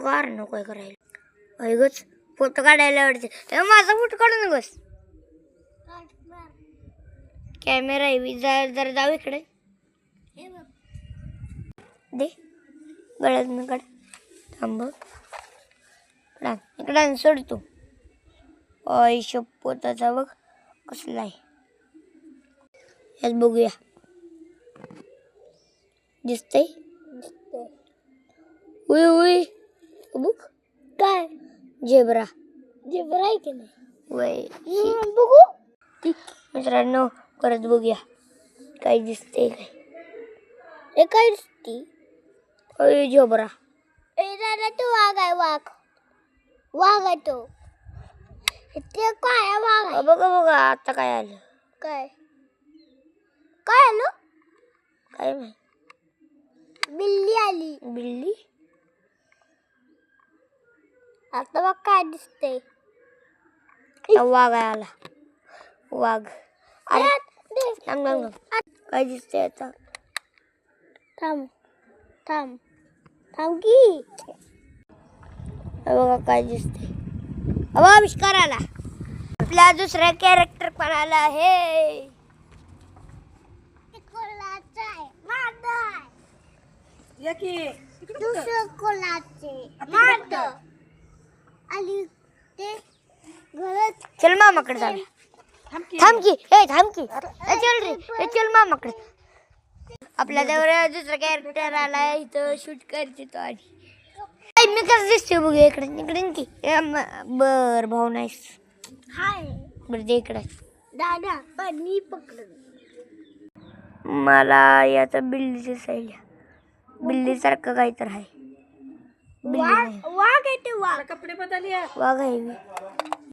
बघा नको काय करायला ऐगच फोटो काढायला आवडते माझा फोटो काढू नकोस कॅमेरा आहे जरा जाऊ इकडे दे गळ्यात न काढ थांब इकडे सोड तू आयुष्य पोताचा बघ कसला आहे यात बघूया दिसतंय उई उई बघ काय झेब्रा झेब्रा आहे की नाही वय बघू मित्रांनो परत बघूया काय दिसतंय काय काय दिसते अय झेब्रा दादा तो वाघ आहे वाघ आहे तो ते काय वाघ आहे बघा बघा आता काय आलं काय काय आलं काय माहिती बिल्ली आली बिल्ली आता बघ काय दिसते वाघ आला वाघ काय दिसते आता थांब थांब थांब की बघा काय दिसते आविष्कार आला आपला दुसरा कॅरेक्टर पण आला आहे चल मामाकडे जाऊया थांब की चल रे चल मामाकडे आपल्या जवळ दुसरा कॅरेक्टर आला इथं शूट करते तो आणि मी कसं दिसते बघूया इकडे की बर भाऊ नाहीस हाय बरं दे इकडे दादा पाणी पकडून मला याचा बिल्ली दिसायला बिल्ली सारखं काहीतरी आहे वाघ आहे ते वाघ कपडे बदलले वाघ आहे